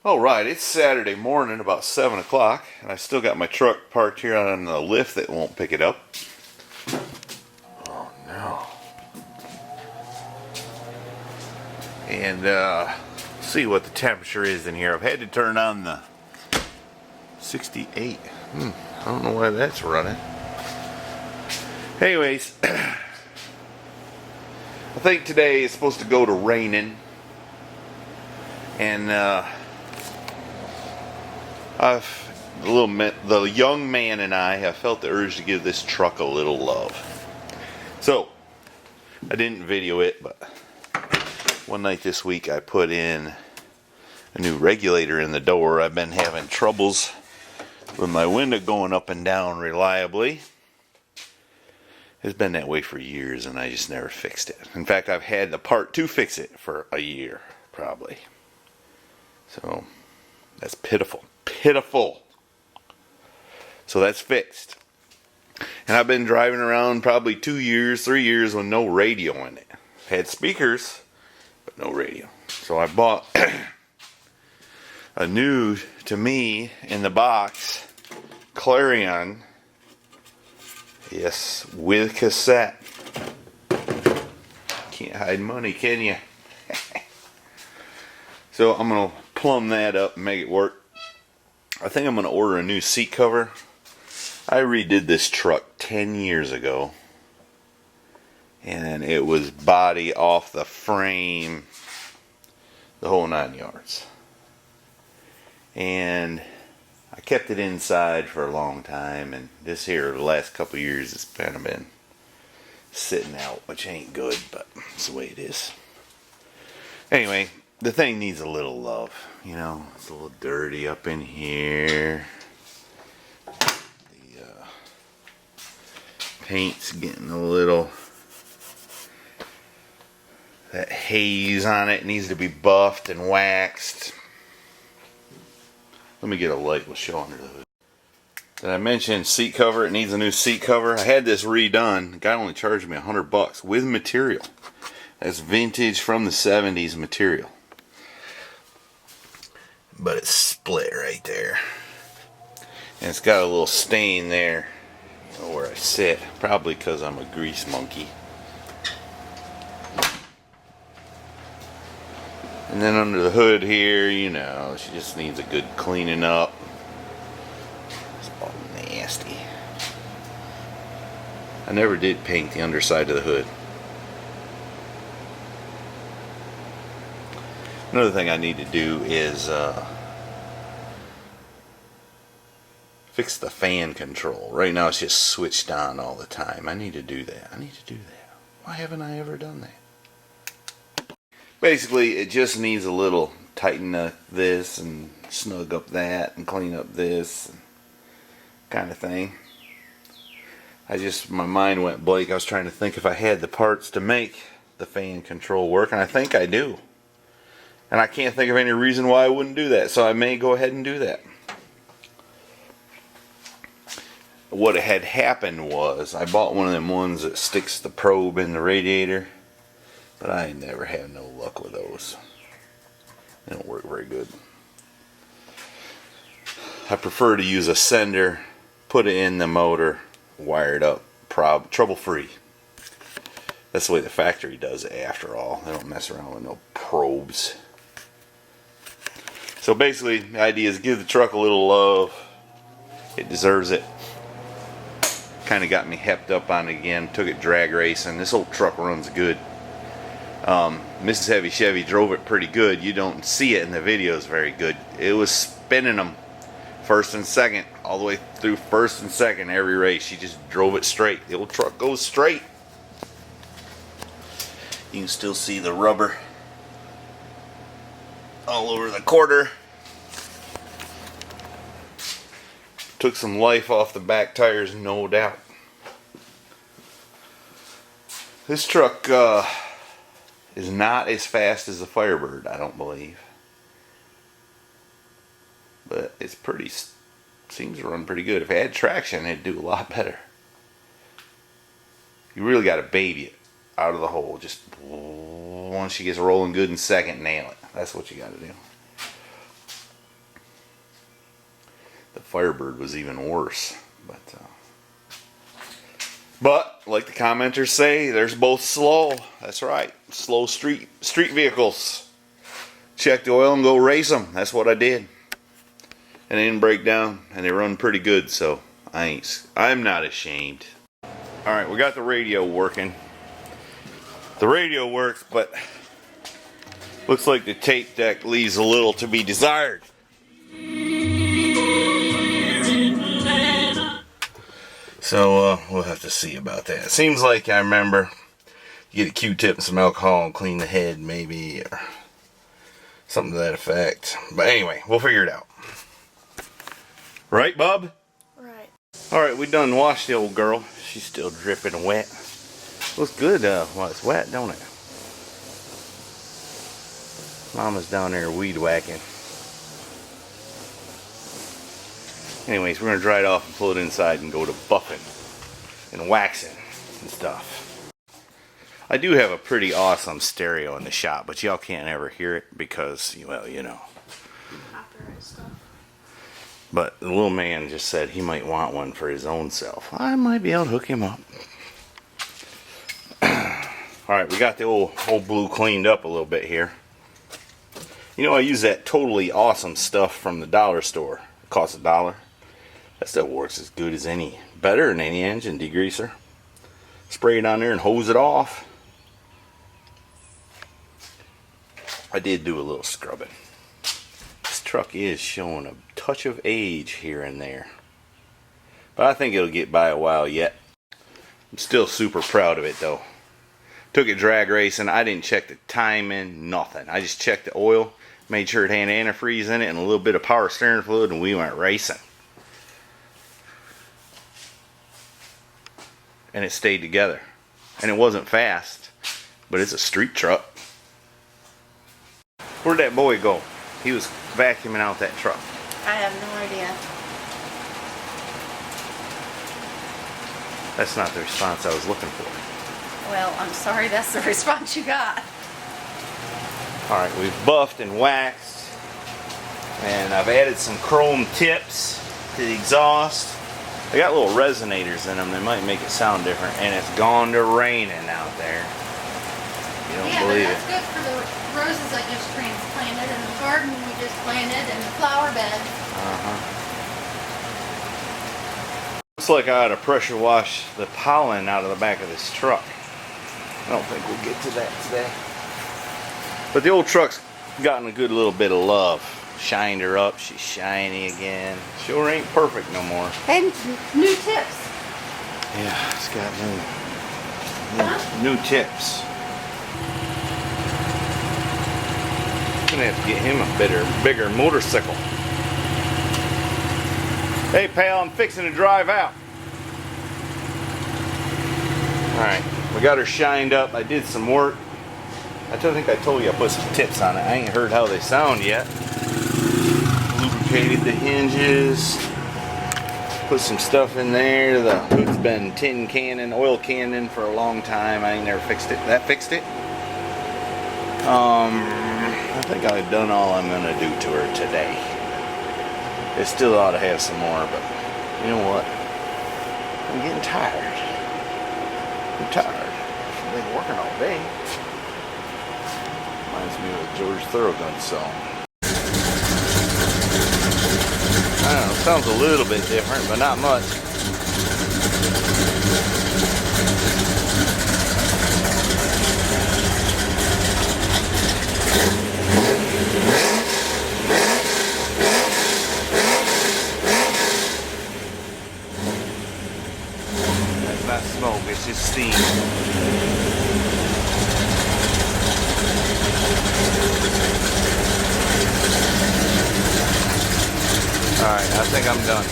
Alright, it's Saturday morning about 7 o'clock, and I still got my truck parked here on the lift that won't pick it up. Oh no. And see what the temperature is in here. I've had to turn on the 68. I don't know why that's running. Anyways, I think today is supposed to go to raining. And the young man and I have felt the urge to give this truck a little love. So, I didn't video it, but one night this week I put in a new regulator in the door. I've been having troubles with my window going up and down reliably. It's been that way for years and I just never fixed it. In fact, I've had the part to fix it for a year, probably. So, that's pitiful. Pitiful. So that's fixed. And I've been driving around probably 2 years, 3 years with no radio in it. Had speakers, but no radio. So I bought a new, to me, in the box, Clarion. Yes, with cassette. Can't hide money, can you? So I'm going to plumb that up and make it work. I think I'm going to order a new seat cover. I redid this truck 10 years ago. And it was body off the frame. The whole 9 yards. And I kept it inside for a long time. And this here, the last couple of years, it's kind of been sitting out. Which ain't good, but it's the way it is. Anyway, the thing needs a little love. You know, it's a little dirty up in here. The paint's getting a little... that haze on it needs to be buffed and waxed. Let me get a light. We'll show under the hood. Did I mention seat cover? It needs a new seat cover. I had this redone. The guy only charged me $100 with material. That's vintage from the 70s material. But it's split right there. And it's got a little stain there where I sit. Probably because I'm a grease monkey. And then under the hood here, you know, she just needs a good cleaning up. It's all nasty. I never did paint the underside of the hood. Another thing I need to do is fix the fan control. Right now it's just switched on all the time. I need to do that. Why haven't I ever done that? Basically, it just needs a little tighten up this and snug up that and clean up this kind of thing. My mind went blank. I was trying to think if I had the parts to make the fan control work, and I think I do. And I can't think of any reason why I wouldn't do that, so I may go ahead and do that. What had happened was, I bought one of them ones that sticks the probe in the radiator, but I never had no luck with those. They don't work very good. I prefer to use a sender, put it in the motor, wire it up, trouble-free. That's the way the factory does it after all. They don't mess around with no probes. So basically, the idea is give the truck a little love. It deserves it. Kind of got me hepped up on it again. Took it drag racing. This old truck runs good. Mrs. Heavy Chevy drove it pretty good. You don't see it in the videos very good. It was spinning them first and second, all the way through first and second every race. She just drove it straight. The old truck goes straight. You can still see the rubber all over the quarter. Took some life off the back tires, no doubt. This truck is not as fast as the Firebird, I don't believe. But it's seems to run pretty good. If it had traction, it'd do a lot better. You really got to baby it out of the hole. Just once she gets rolling good in second, nail it. That's what you got to do. Firebird was even worse. But like the commenters say, there's both slow. That's right, slow street vehicles. Check the oil and go race them. That's what I did. And they didn't break down, and they run pretty good. So I'm not ashamed. All right, we got the radio working. The radio works, but looks like the tape deck leaves a little to be desired. So we'll have to see about that. It seems like I remember you get a Q-tip and some alcohol and clean the head maybe, or something to that effect. But anyway, we'll figure it out. Right, Bub? Right. Alright, we done washed the old girl. She's still dripping wet. Looks good while it's wet, don't it? Mama's down there weed whacking. Anyways, we're going to dry it off and pull it inside and go to buffing and waxing and stuff. I do have a pretty awesome stereo in the shop, but y'all can't ever hear it because, well, you know. Copyright stuff. But the little man just said he might want one for his own self. I might be able to hook him up. Alright, we got the old Blue cleaned up a little bit here. You know, I use that totally awesome stuff from the dollar store. It costs $1. That stuff works as good as any, better than any engine degreaser. Spray it on there and hose it off. I did do a little scrubbing. This truck is showing a touch of age here and there, but I think it'll get by a while yet. I'm still super proud of it though. Took it drag racing. I didn't check the timing, nothing. I just checked the oil, made sure it had antifreeze in it and a little bit of power steering fluid, and we went racing. And it stayed together. And it wasn't fast, but it's a street truck. Where'd that boy go? He was vacuuming out that truck. I have no idea. That's not the response I was looking for. Well, I'm sorry that's the response you got. Alright, we've buffed and waxed. And I've added some chrome tips to the exhaust. They got little resonators in them. They might make it sound different. And it's gone to raining out there. You don't believe it. Yeah, but that's good for the roses I just transplanted and the garden we just planted and the flower bed. Looks like I ought to pressure wash the pollen out of the back of this truck. I don't think we'll get to that today. But the old truck's gotten a good little bit of love. Shined her up. She's shiny again. Sure ain't perfect no more. And new tips. Yeah, it's got new tips. Gonna have to get him a bigger motorcycle. Hey pal, I'm fixing to drive out. Alright, we got her shined up. I did some work. I think I told you I put some tips on it. I ain't heard how they sound yet. Lubricated the hinges. Put some stuff in there. It's been tin canning, oil canning for a long time. I ain't never fixed it. That fixed it. I think I've done all I'm gonna do to her today. It still ought to have some more, but you know what? I'm getting tired. I'm tired. I've been working all day. Reminds me of a George Thorogood song. I don't know, it sounds a little bit different, but not much. That's not smoke, it's just steam. Alright, I think I'm done.